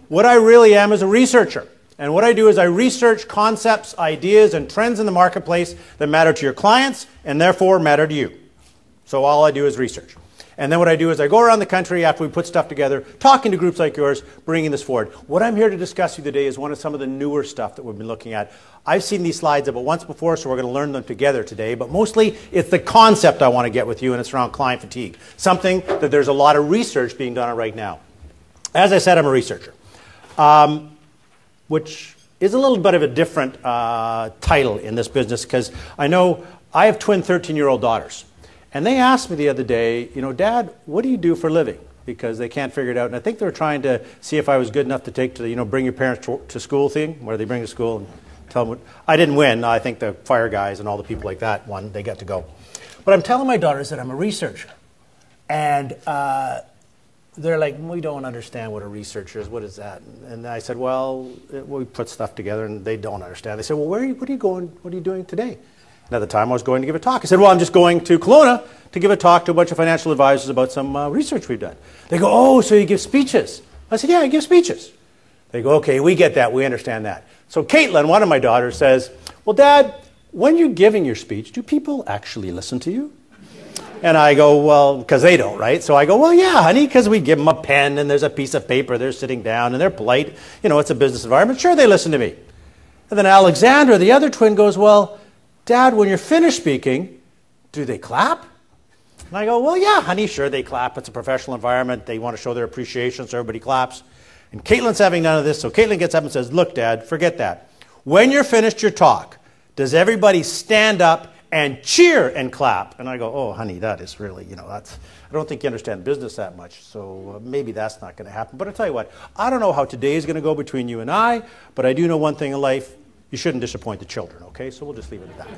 what I really am is a researcher. And what I do is I research concepts, ideas, and trends in the marketplace that matter to your clients and therefore matter to you. So all I do is research. And then what I do is I go around the country after we put stuff together, talking to groups like yours, bringing this forward. What I'm here to discuss with you today is one of some of the newer stuff that we've been looking at. I've seen these slides about once before, so we're going to learn them together today. But mostly, it's the concept I want to get with you, and it's around client fatigue. Something that there's a lot of research being done on right now. As I said, I'm a researcher. Which is a little bit of a different title in this business, because I know I have twin 13-year-old daughters. And they asked me the other day, you know, Dad, what do you do for a living? Because they can't figure it out. And I think they were trying to see if I was good enough to take to the, bring your parents to school thing, where they bring to school and tell them what. I didn't win. I think the fire guys and all the people like that won. They got to go. But I'm telling my daughters that I'm a researcher. And they're like, we don't understand what a researcher is. What is that? And I said, well, we put stuff together, and they don't understand. They said, well, what are you going? What are you doing today? Another time I was going to give a talk. I said, well, I'm just going to Kelowna to give a talk to a bunch of financial advisors about some research we've done. They go, oh, so you give speeches? I said, yeah, I give speeches. They go, okay, we get that. We understand that. So Caitlin, one of my daughters, says, well, Dad, when you're giving your speech, do people actually listen to you? And I go, well, because they don't, right? So I go, well, yeah, honey, because we give them a pen and there's a piece of paper. They're sitting down and they're polite. It's a business environment. Sure, they listen to me. And then Alexandra, the other twin, goes, well, Dad, when you're finished speaking, do they clap? And I go, well, yeah, honey, sure, they clap. It's a professional environment. They want to show their appreciation, so everybody claps. And Caitlin's having none of this, so Caitlin gets up and says, look, Dad, forget that. When you're finished your talk, does everybody stand up and cheer and clap? And I go, oh, honey, that is really, I don't think you understand business that much, so maybe that's not going to happen. But I'll tell you what, I don't know how today is going to go between you and I, but I do know one thing in life: you shouldn't disappoint the children, okay? So we'll just leave it at that.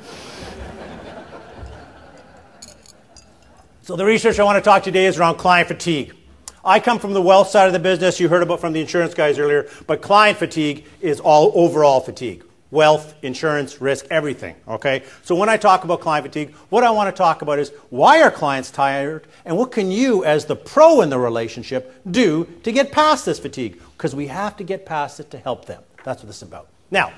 So the research I want to talk today is around client fatigue. I come from the wealth side of the business. You heard about from the insurance guys earlier, but client fatigue is all overall fatigue. Wealth, insurance, risk, everything, okay? So when I talk about client fatigue, what I want to talk about is why are clients tired, and what can you, as the pro in the relationship, do to get past this fatigue? Because we have to get past it to help them. That's what this is about. Now,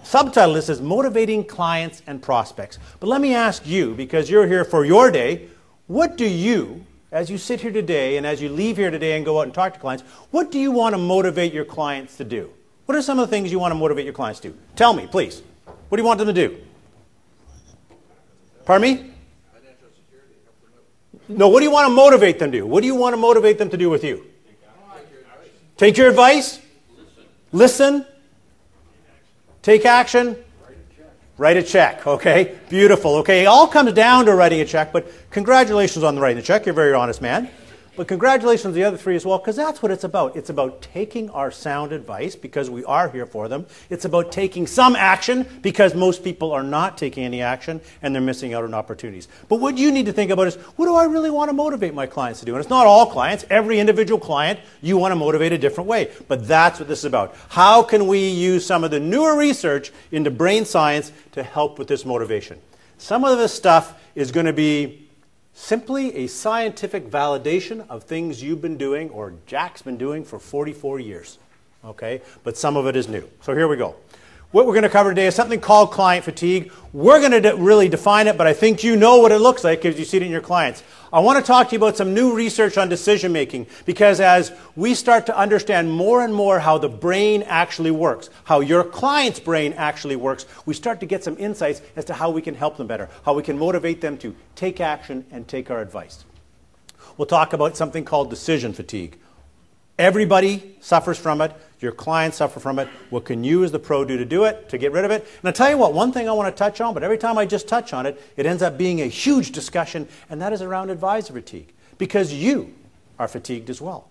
subtitle this is Motivating Clients and Prospects. But let me ask you, because you're here for your day, what do you, as you sit here today and as you leave here today and go out and talk to clients, what do you want to motivate your clients to do? What are some of the things you want to motivate your clients to? Tell me, please. What do you want them to do? Pardon me? Financial security. No, what do you want to motivate them to do? What do you want to motivate them to do with you? Take your advice? Listen? Take action? Write a check, okay? Beautiful, okay? It all comes down to writing a check, but congratulations on the writing the check. You're a very honest man. But congratulations to the other three as well, because that's what it's about. It's about taking our sound advice, because we are here for them. It's about taking some action, because most people are not taking any action, and they're missing out on opportunities. But what you need to think about is, what do I really want to motivate my clients to do? And it's not all clients. Every individual client, you want to motivate a different way. But that's what this is about. How can we use some of the newer research into brain science to help with this motivation? Some of this stuff is going to be simply a scientific validation of things you've been doing or Jack's been doing for 44 years. Okay? But some of it is new. So here we go. What we're going to cover today is something called client fatigue. We're going to really define it, but I think you know what it looks like because you see it in your clients. I want to talk to you about some new research on decision making, because as we start to understand more and more how the brain actually works, how your client's brain actually works, we start to get some insights as to how we can help them better, how we can motivate them to take action and take our advice. We'll talk about something called decision fatigue. Everybody suffers from it. Your clients suffer from it. What can you as the pro do to do it, to get rid of it? And I'll tell you what, one thing I want to touch on, but every time I just touch on it, it ends up being a huge discussion, and that is around advisor fatigue. Because you are fatigued as well.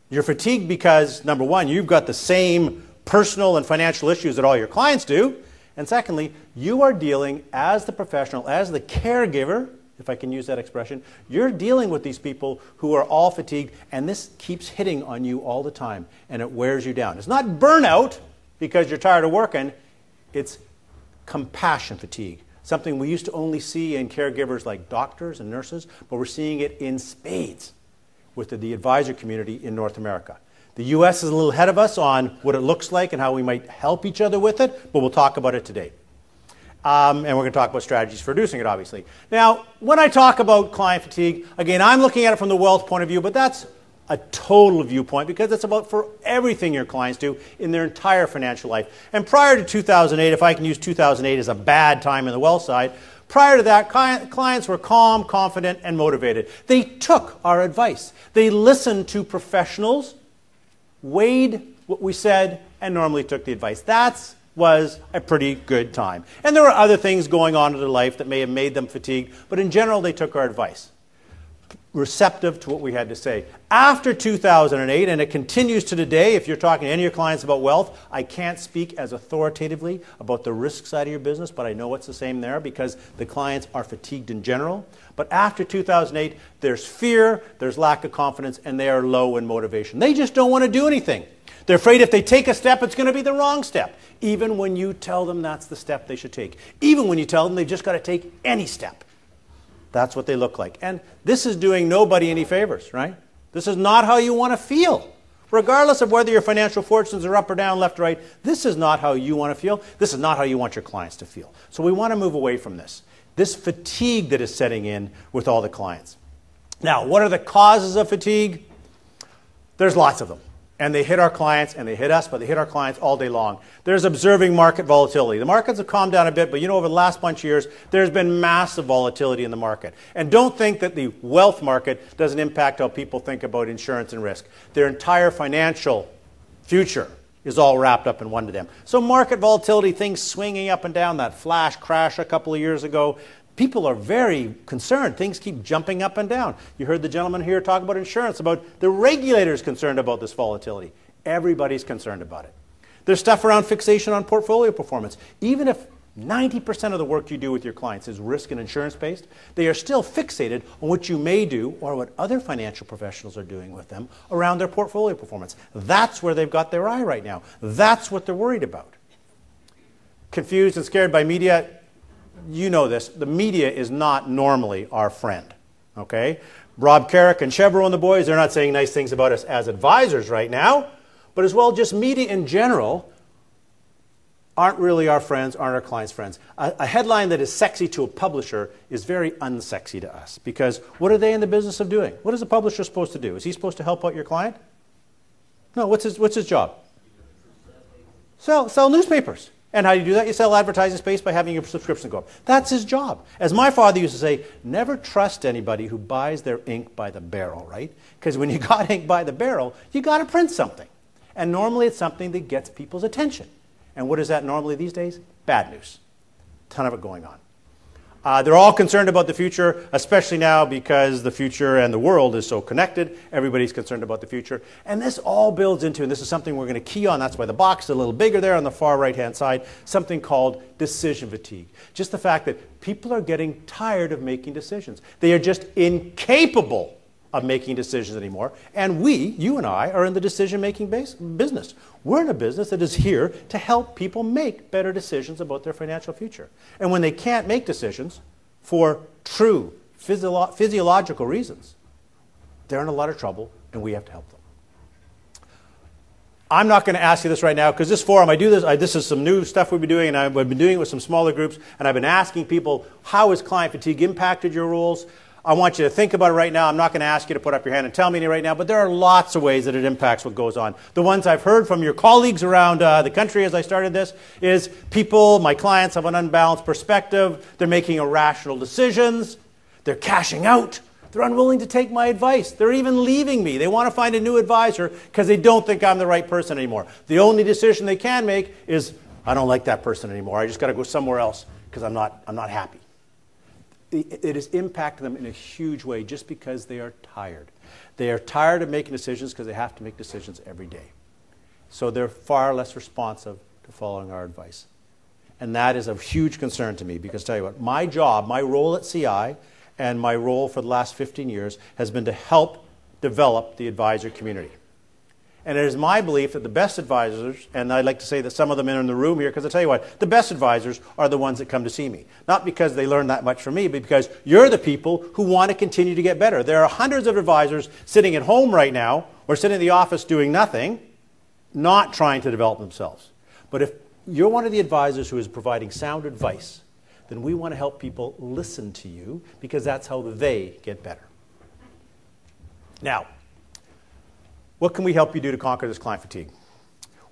You're fatigued because, number one, you've got the same personal and financial issues that all your clients do. And secondly, you are dealing as the professional, as the caregiver, if I can use that expression, you're dealing with these people who are all fatigued, and this keeps hitting on you all the time, and it wears you down. It's not burnout because you're tired of working. It's compassion fatigue, something we used to only see in caregivers like doctors and nurses, but we're seeing it in spades with the advisor community in North America. The U.S. is a little ahead of us on what it looks like and how we might help each other with it, but we'll talk about it today. And we're going to talk about strategies for reducing it, obviously. Now, when I talk about client fatigue, again, I'm looking at it from the wealth point of view, but that's a total viewpoint because it's about for everything your clients do in their entire financial life. And prior to 2008, if I can use 2008 as a bad time in the wealth side, prior to that, clients were calm, confident, and motivated. They took our advice. They listened to professionals, weighed what we said, and normally took the advice. That was a pretty good time. And there were other things going on in their life that may have made them fatigued, but in general, they took our advice. Receptive to what we had to say. After 2008, and it continues to today, if you're talking to any of your clients about wealth, I can't speak as authoritatively about the risk side of your business, but I know it's the same there because the clients are fatigued in general. But after 2008, there's fear, there's lack of confidence, and they are low in motivation. They just don't want to do anything. They're afraid if they take a step, it's going to be the wrong step. Even when you tell them that's the step they should take. Even when you tell them they've just got to take any step. That's what they look like. And this is doing nobody any favors, right? This is not how you want to feel. Regardless of whether your financial fortunes are up or down, left or right, this is not how you want to feel. This is not how you want your clients to feel. So we want to move away from this. This fatigue that is setting in with all the clients. Now, what are the causes of fatigue? There's lots of them. And they hit our clients, and they hit us, but they hit our clients all day long. There's observing market volatility. The markets have calmed down a bit, but you know, over the last bunch of years, there's been massive volatility in the market. And don't think that the wealth market doesn't impact how people think about insurance and risk. Their entire financial future is all wrapped up in one to them. So market volatility, things swinging up and down, that flash crash a couple of years ago, people are very concerned. Things keep jumping up and down. You heard the gentleman here talk about insurance, about the regulators concerned about this volatility. Everybody's concerned about it. There's stuff around fixation on portfolio performance. Even if 90% of the work you do with your clients is risk and insurance based, they are still fixated on what you may do or what other financial professionals are doing with them around their portfolio performance. That's where they've got their eye right now. That's what they're worried about. Confused and scared by media. You know this, the media is not normally our friend, okay? Rob Carrick and Chevron and the boys, they're not saying nice things about us as advisors right now, but as well, just media in general aren't really our friends, aren't our clients' friends. A headline that is sexy to a publisher is very unsexy to us, because what are they in the business of doing? What is a publisher supposed to do? Is he supposed to help out your client? No, what's his job? Sell newspapers. And how do you do that? You sell advertising space by having your subscription go up. That's his job. As my father used to say, never trust anybody who buys their ink by the barrel, right? Because when you got ink by the barrel, you got to print something. And normally it's something that gets people's attention. And what is that normally these days? Bad news. Ton of it going on. They're all concerned about the future, especially now because the future and the world is so connected. Everybody's concerned about the future. And this all builds into, and this is something we're going to key on, that's why the box is a little bigger there on the far right-hand side, something called decision fatigue. Just the fact that people are getting tired of making decisions. They are just incapable of making decisions anymore. And we, you and I, are in the decision-making business. We're in a business that is here to help people make better decisions about their financial future. And when they can't make decisions for true physiological reasons, they're in a lot of trouble, and we have to help them. I'm not going to ask you this right now, because this forum, this is some new stuff we've been doing, and I've been doing it with some smaller groups, and I've been asking people, how has client fatigue impacted your roles? I want you to think about it right now. I'm not going to ask you to put up your hand and tell me right now, but there are lots of ways that it impacts what goes on. The ones I've heard from your colleagues around the country as I started this is people, my clients, have an unbalanced perspective. They're making irrational decisions. They're cashing out. They're unwilling to take my advice. They're even leaving me. They want to find a new advisor because they don't think I'm the right person anymore. The only decision they can make is, I don't like that person anymore. I just got to go somewhere else because I'm not happy. It has impacted them in a huge way just because they are tired. They are tired of making decisions because they have to make decisions every day. So they're far less responsive to following our advice. And that is a huge concern to me because, tell you what, my job, my role at CI and my role for the last 15 years has been to help develop the advisor community. And it is my belief that the best advisors, and I'd like to say that some of them are in the room here, because I tell you what, the best advisors are the ones that come to see me. Not because they learn that much from me, but because you're the people who want to continue to get better. There are hundreds of advisors sitting at home right now, or sitting in the office doing nothing, not trying to develop themselves. But if you're one of the advisors who is providing sound advice, then we want to help people listen to you, because that's how they get better. Now, what can we help you do to conquer this client fatigue?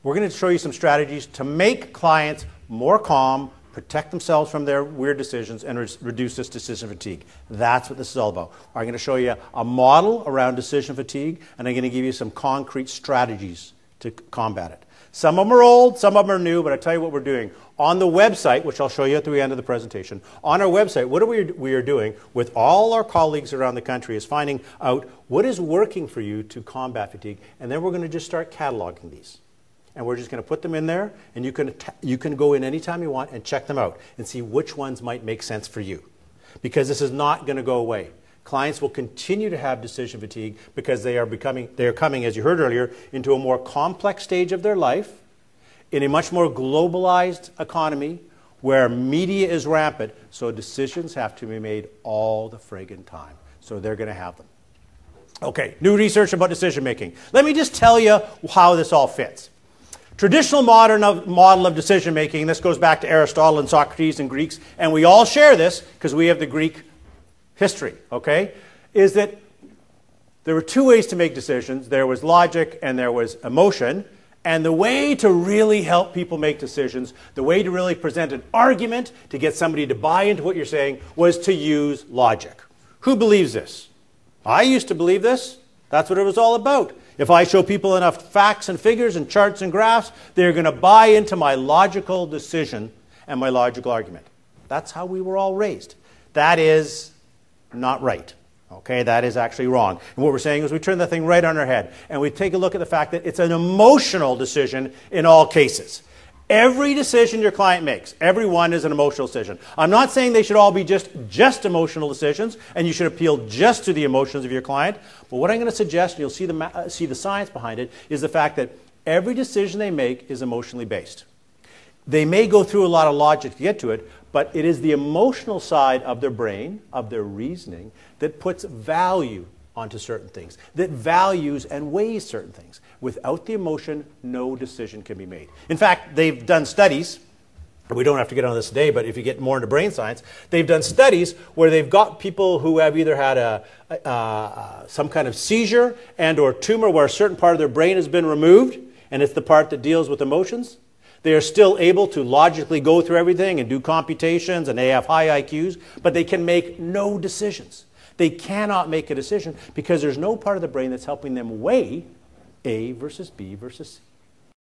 We're going to show you some strategies to make clients more calm, protect themselves from their weird decisions, and reduce this decision fatigue. That's what this is all about. I'm going to show you a model around decision fatigue, and I'm going to give you some concrete strategies to combat it. Some of them are old, some of them are new, but I tell you what we're doing. On the website, which I'll show you at the end of the presentation, on our website, what we are doing with all our colleagues around the country is finding out what is working for you to combat fatigue, and then we're going to just start cataloging these. And we're just going to put them in there, and you can go in anytime you want and check them out and see which ones might make sense for you. Because this is not going to go away. Clients will continue to have decision fatigue because they are coming, as you heard earlier, into a more complex stage of their life, in a much more globalized economy where media is rampant, so decisions have to be made all the friggin' time. So they're going to have them. Okay, new research about decision making. Let me just tell you how this all fits. Traditional model of decision making, this goes back to Aristotle and Socrates and Greeks, and we all share this because we have the Greek history, okay, is that there were two ways to make decisions. There was logic and there was emotion. And the way to really help people make decisions, the way to really present an argument to get somebody to buy into what you're saying, was to use logic. Who believes this? I used to believe this. That's what it was all about. If I show people enough facts and figures and charts and graphs, they're going to buy into my logical decision and my logical argument. That's how we were all raised. That is not right. Okay, that is actually wrong. And what we're saying is we turn that thing right on our head, and we take a look at the fact that it's an emotional decision in all cases. Every decision your client makes, every one is an emotional decision. I'm not saying they should all be just emotional decisions, and you should appeal just to the emotions of your client. But what I'm going to suggest, and you'll see the science behind it, is the fact that every decision they make is emotionally based. They may go through a lot of logic to get to it, but it is the emotional side of their brain, of their reasoning, that puts value onto certain things, that values and weighs certain things. Without the emotion, no decision can be made. In fact, they've done studies, we don't have to get on this today, but if you get more into brain science, they've done studies where they've got people who have either had some kind of seizure and or tumor where a certain part of their brain has been removed, and it's the part that deals with emotions. They are still able to logically go through everything and do computations, and they have high IQs, but they can make no decisions. They cannot make a decision because there's no part of the brain that's helping them weigh A versus B versus C.